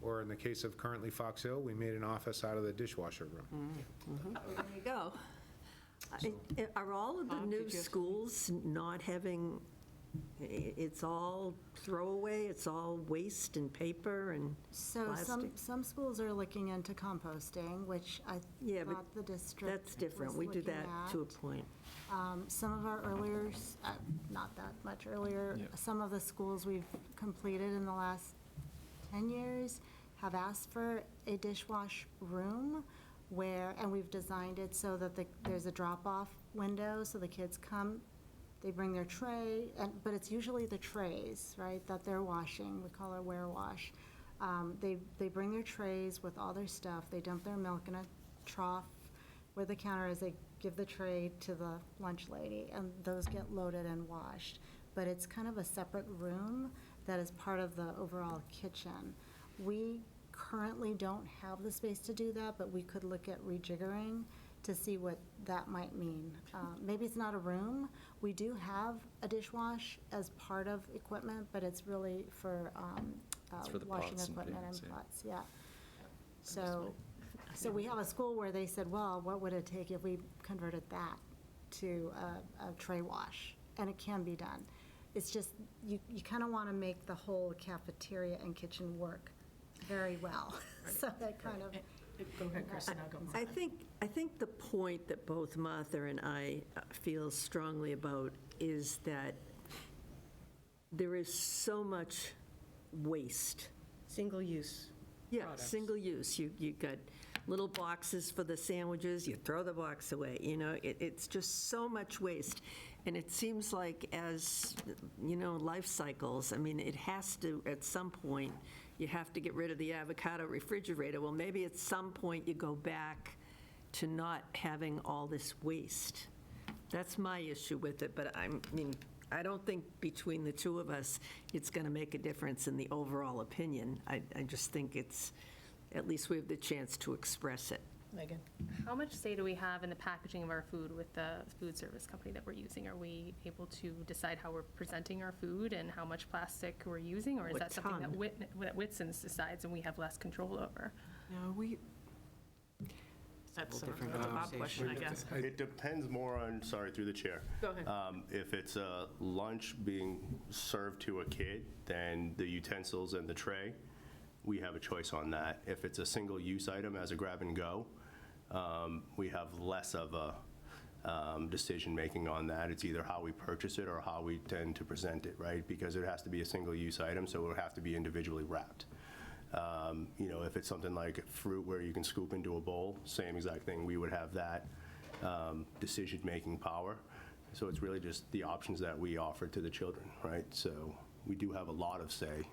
or in the case of currently Fox Hill, we made an office out of the dishwasher room. There you go. Are all of the new schools not having, it's all throwaway, it's all waste and paper and So plastic? some schools are looking into composting, which I Yeah, but thought the district That's different. was We do looking that at. to a point. Some of our earlier, not that much earlier, Yeah. some of the schools we've completed in the last 10 years have asked for a dishwash room where, and we've designed it so that there's a drop-off window, so the kids come, they bring their tray, but it's usually the trays, right, that they're washing. We call it wear wash. They bring their trays with all their stuff. They dump their milk in a trough where the counter is. They give the tray to the lunch lady, and those get loaded and washed. But it's kind of a separate room that is part of the overall kitchen. We currently don't have the space to do that, but we could look at rejiggering to see what that might mean. Maybe it's not a room. We do have a dishwash as part of equipment, but it's really for It's for the washing pots and equipment pans, and yeah. pots, yeah. So we have a school where they said, well, what would it take if we converted that to a tray wash? And it can be done. It's just, you kind of want to make the whole cafeteria and kitchen work very well. So that kind of. Go ahead, Chris, and I'll go. I think the point that both Martha and I feel strongly about is that there is so much waste. Single-use. Yeah, products. single use. You got little boxes for the sandwiches, you throw the box away, it's just so much waste. And it seems like as, life cycles, I mean, it has to, at some point, you have to get rid of the avocado refrigerator. Well, maybe at some point you go back to not having all this waste. That's my issue with it, but I don't think between the two of us, it's going to make a difference in the overall opinion. I just think it's, at least we have the chance to express it. Megan? How much say do we have in the packaging of our food with the food service company that we're using? Are we able to decide how we're presenting our food and how much plastic we're using? Or is A that something ton. that Whitson's decides and we have less control over? No, That's a different Bob conversation. question, I guess. It depends more on, sorry, through the chair. Go ahead. If it's a lunch being served to a kid, then the utensils and the tray, we have a choice on that. If it's a single-use item as a grab-and-go, we have less of decision-making on that. It's either how we purchase it or how we tend to present it, right? Because it has to be a single-use item, so it would have to be individually wrapped. If it's something like fruit where you can scoop into a bowl, same exact thing, we would have that decision-making power. So it's really just the options that we offer to the children, right? So we do have a lot of say.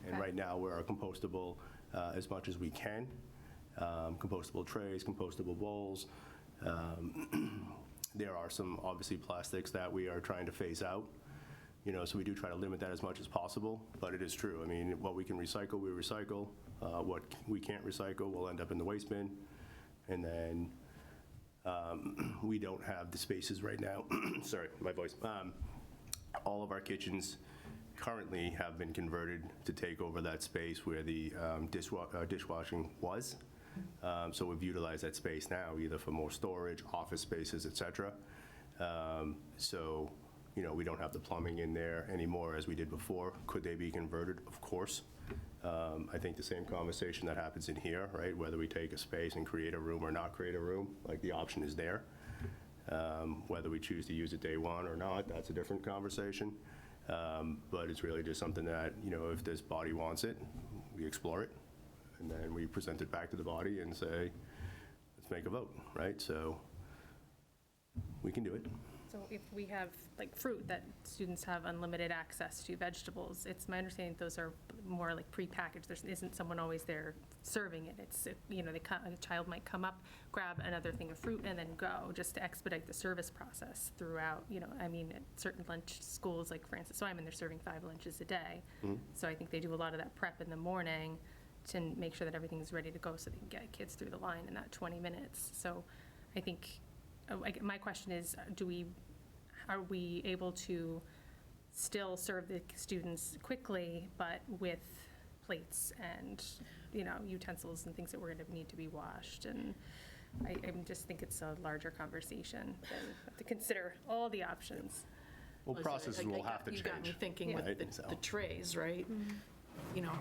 And Okay. right now, we're compostable as much as we can. Compostable trays, compostable bowls. There are some, obviously, plastics that we are trying to phase out. So we do try to limit that as much as possible, but it is true. I mean, what we can recycle, we recycle. What we can't recycle will end up in the waste bin. And then we don't have the spaces right now. Sorry, my voice. All of our kitchens currently have been converted to take over that space where the dishwashing was. So we've utilized that space now, either for more storage, office spaces, et cetera. So, we don't have the plumbing in there anymore as we did before. Could they be converted? Of course. I think the same conversation that happens in here, right? Whether we take a space and create a room or not create a room, like the option is there. Whether we choose to use it day one or not, that's a different conversation. But it's really just something that, if this body wants it, we explore it. And then we present it back to the body and say, let's make a vote, right? So we can do it. So if we have, like, fruit that students have unlimited access to, vegetables, it's my understanding those are more like prepackaged. There isn't someone always there serving it. It's, a child might come up, grab another thing of fruit, and then go, just to expedite the service process throughout, at certain lunch schools, like Francis Wyman, they're serving 5 lunches a day. So I think they do a lot of that prep in the morning to make sure that everything's ready to go so they can get kids through the line in that 20 minutes. So I think, my question is, are we able to still serve the students quickly, but with plates and, utensils and things that we're going to need to be washed? And I just think it's a larger conversation than have to consider all the options. Well, processes will have to change. You got me thinking with right? the So- trays, right?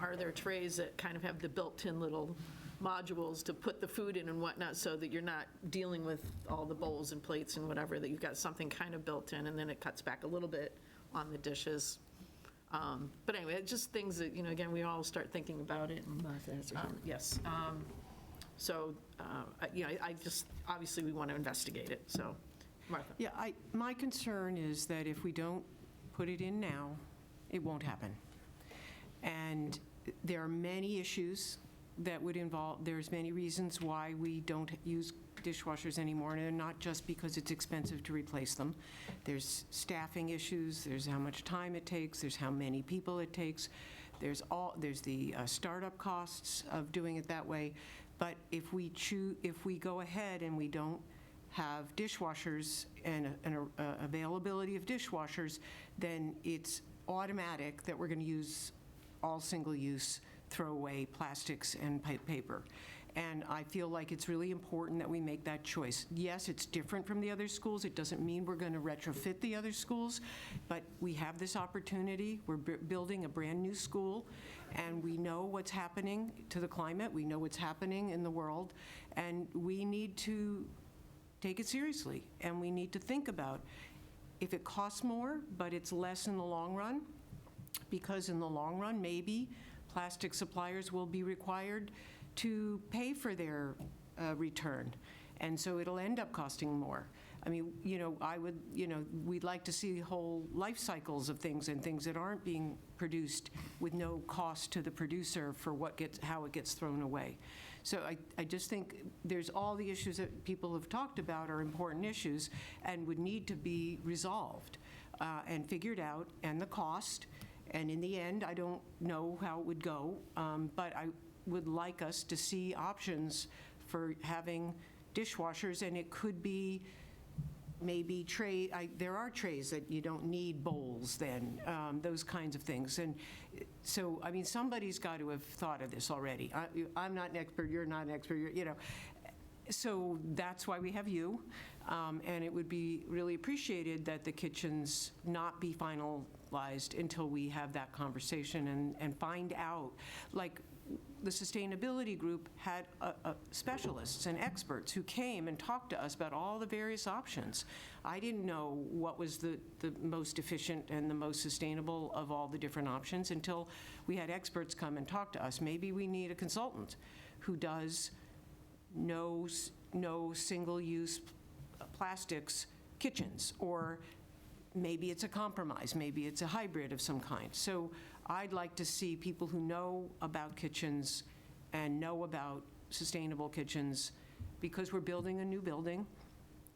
Are there trays that kind of have the built-in little modules to put the food in and whatnot, so that you're not dealing with all the bowls and plates and whatever, that you've got something kind of built in, and then it cuts back a little bit on the dishes. But anyway, it's just things that, again, we all start thinking about it. And, yes. I just, obviously, we want to investigate it, so, Martha. Yeah, my concern is that if we don't put it in now, it won't happen. And there are many issues that would involve, there's many reasons why we don't use dishwashers anymore, and they're not just because it's expensive to replace them. There's staffing issues, there's how much time it takes, there's how many people it takes, there's the startup costs of doing it that way. But if we go ahead and we don't have dishwashers and availability of dishwashers, then it's automatic that we're going to use all single-use throwaway plastics and paper. And I feel like it's really important that we make that choice. Yes, it's different from the other schools. It doesn't mean we're going to retrofit the other schools, but we have this opportunity. We're building a brand-new school, and we know what's happening to the climate. We know what's happening in the world, and we need to take it seriously, and we need to think about if it costs more, but it's less in the long run, because in the long run, maybe plastic suppliers will be required to pay for their return, and so it'll end up costing more. I mean, we'd like to see whole life cycles of things and things that aren't being produced with no cost to the producer for how it gets thrown away. So I just think there's all the issues that people have talked about are important issues and would need to be resolved and figured out, and the cost. And in the end, I don't know how it would go, but I would like us to see options for having dishwashers, and it could be maybe there are trays that you don't need bowls then, those kinds of things. And so, I mean, somebody's got to have thought of this already. I'm not an expert, you're not an expert, So that's why we have you, and it would be really appreciated that the kitchens not be finalized until we have that conversation and find out. Like, the sustainability group had specialists and experts who came and talked to us about all the various options. I didn't know what was the most efficient and the most sustainable of all the different options until we had experts come and talk to us. Maybe we need a consultant who does no single-use plastics kitchens, or maybe it's a compromise, maybe it's a hybrid of some kind. So I'd like to see people who know about kitchens and know about sustainable kitchens, because we're building a new building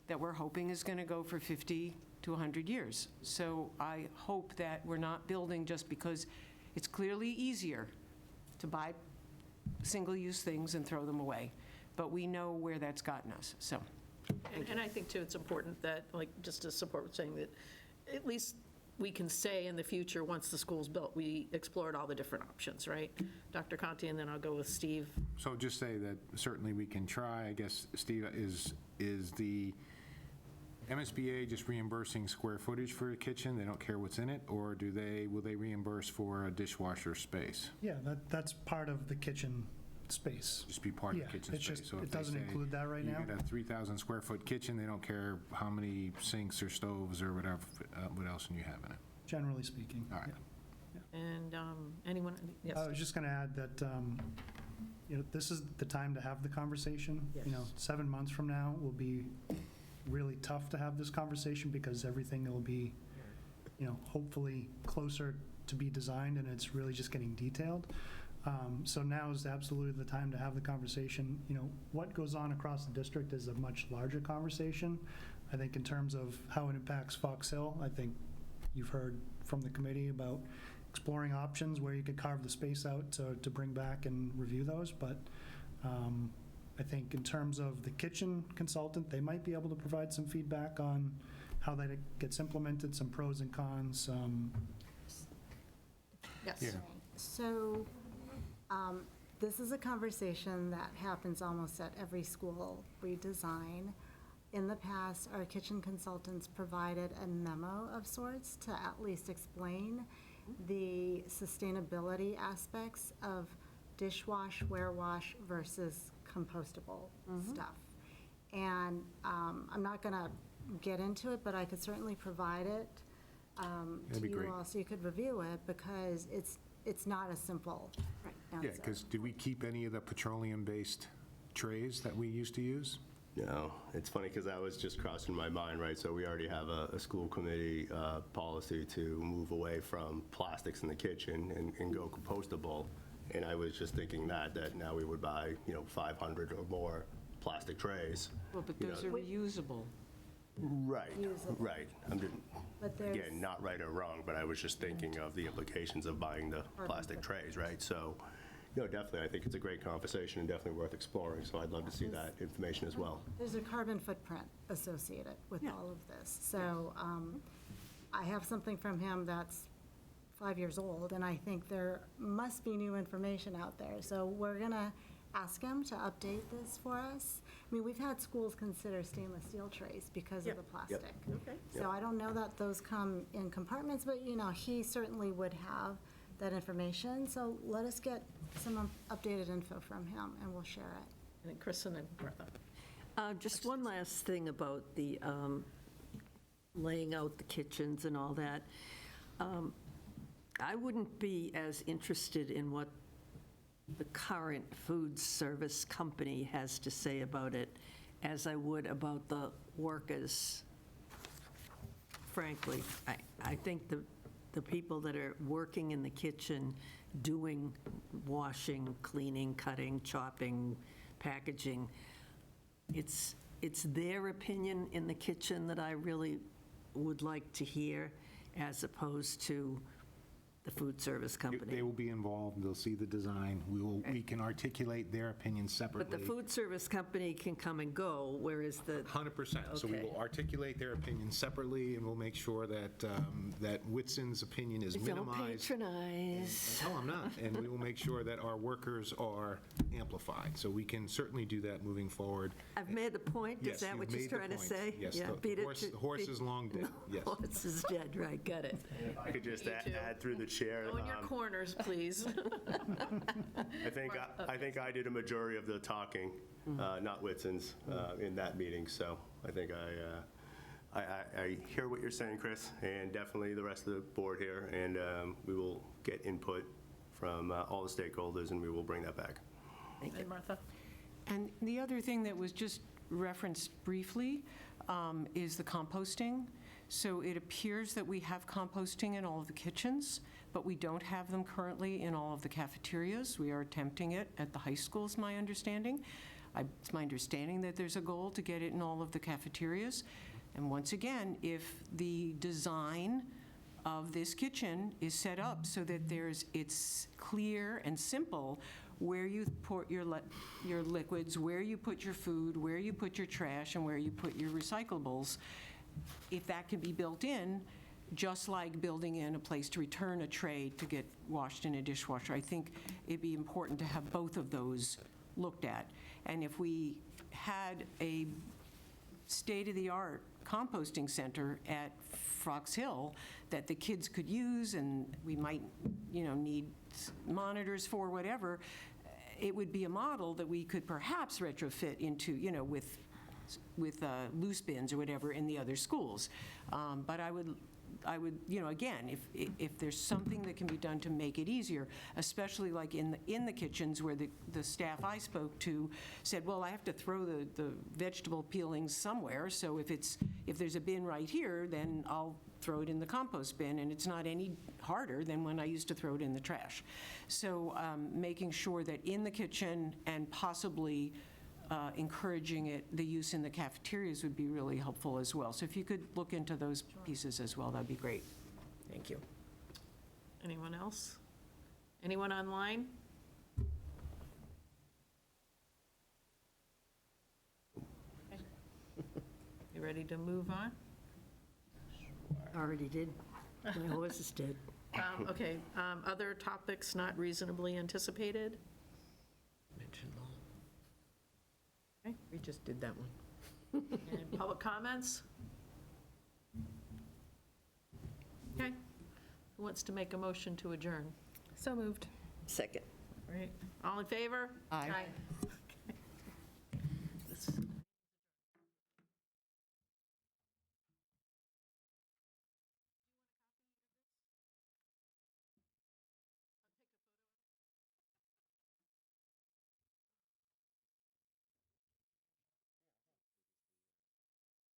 that we're hoping is going to go for 50 to 100 years. So I hope that we're not building just because it's clearly easier to buy single-use things and throw them away. But we know where that's gotten us, so. And I think, too, it's important that, like, just to support saying that, at least we can say in the future, once the school's built, we explored all the different options, right? Dr. Conti, and then I'll go with Steve. So just say that certainly we can try. I guess, Steve, is the MSBA just reimbursing square footage for a kitchen? They don't care what's in it? Or will they reimburse for a dishwasher space? Yeah, that's part of the kitchen space. Just be part of Yeah, the kitchen it's space? just, So if it they doesn't say include that right now. You get a 3,000 square foot kitchen, they don't care how many sinks or stoves or whatever, what else you have in it? Generally speaking. All right. yeah. And anyone, yes? I was just going to add that, this is the time to have the conversation. Yes. 7 months from now will be really tough to have this conversation, because everything will be, hopefully closer to be designed, and it's really just getting detailed. So now is absolutely the time to have the conversation. What goes on across the district is a much larger conversation. I think in terms of how it impacts Fox Hill, I think you've heard from the committee about exploring options where you could carve the space out to bring back and review those. But I think in terms of the kitchen consultant, they might be able to provide some feedback on how that gets implemented, some pros and cons. Yes. Yeah. So this is a conversation that happens almost at every school redesign. In the past, our kitchen consultants provided a memo of sorts to at least explain the sustainability aspects of dishwash, warewash versus compostable stuff. And I'm not going to get into it, but I could certainly provide it That'd to be you great. all so you could review it, because it's not a simple answer. Yeah, because did we keep any of the petroleum-based trays that we used to use? No, it's funny because that was just crossing my mind, right? So we already have a school committee policy to move away from plastics in the kitchen and go compostable. And I was just thinking that now we would buy, 500 or more plastic trays. Well, but those are reusable. Right, Usable. right. But there's- Again, not right or wrong, but I was just thinking of the implications of buying the plastic trays, right? So, definitely, I think it's a great conversation and definitely worth exploring, so I'd love to see that information as well. There's a carbon footprint associated with all of this. So I have something from him that's 5 years old, and I think there must be new information out there. So we're going to ask him to update this for us. I mean, we've had schools consider stainless steel trays because of the plastic. Okay. So I don't know that those come in compartments, but, he certainly would have that information. So let us get some updated info from him, and we'll share it. And then Chris and then Bertha. Just one last thing about the laying out the kitchens and all that. I wouldn't be as interested in what the current food service company has to say about it as I would about the workers, frankly. I think the people that are working in the kitchen, doing washing, cleaning, cutting, chopping, packaging, it's their opinion in the kitchen that I really would like to hear, as opposed to the food service company. They will be involved, they'll see the design, we can articulate their opinion separately. But the food service company can come and go, whereas the, 100%. So we Okay. will articulate their opinion separately, and we'll make sure that, that Whitson's opinion is don't minimized. patronize. No, I'm not. And we will make sure that our workers are amplified. So we can certainly do that moving forward. I've made the point, Yes, is that you've what you're made the trying to point. say? Yes, Yeah, the beat it horse- to- the horse beat- is long dead. Yes. Horse is dead, right, got it. If I could just Me too. add through the Chair. Go in your corners, please. I think I did a majority of the talking, not Whitson's, in that meeting, so I think I hear what you're saying, Chris, and definitely the rest of the board here, and we will get input from all the stakeholders, and we will bring that back. And Martha? And the other thing that was just referenced briefly is the composting. So it appears that we have composting in all of the kitchens, but we don't have them currently in all of the cafeterias. We are attempting it at the high school, is my understanding. It's my understanding that there's a goal to get it in all of the cafeterias. And once again, if the design of this kitchen is set up so that it's clear and simple where you put your liquids, where you put your food, where you put your trash, and where you put your recyclables, if that can be built in, just like building in a place to return a tray to get washed in a dishwasher, I think it'd be important to have both of those looked at. And if we had a state-of-the-art composting center at Fox Hill that the kids could use, and we might, need monitors for, whatever, it would be a model that we could perhaps retrofit into, with loose bins or whatever in the other schools. But I would, again, if there's something that can be done to make it easier, especially like in the kitchens where the staff I spoke to said, well, I have to throw the vegetable peelings somewhere, so if there's a bin right here, then I'll throw it in the compost bin, and it's not any harder than when I used to throw it in the trash. So making sure that in the kitchen and possibly encouraging the use in the cafeterias would be really helpful as well. So if you could look into those pieces as well, that'd be great. Thank you. Anyone else? Anyone online? Okay. You ready to move on? Already did. My horse is dead. Okay, other topics not reasonably anticipated? Mention law. Okay. We just did that one. And public comments? Okay. Who wants to make a motion to adjourn? So moved. Second. All right, all in favor? Aye. Aye.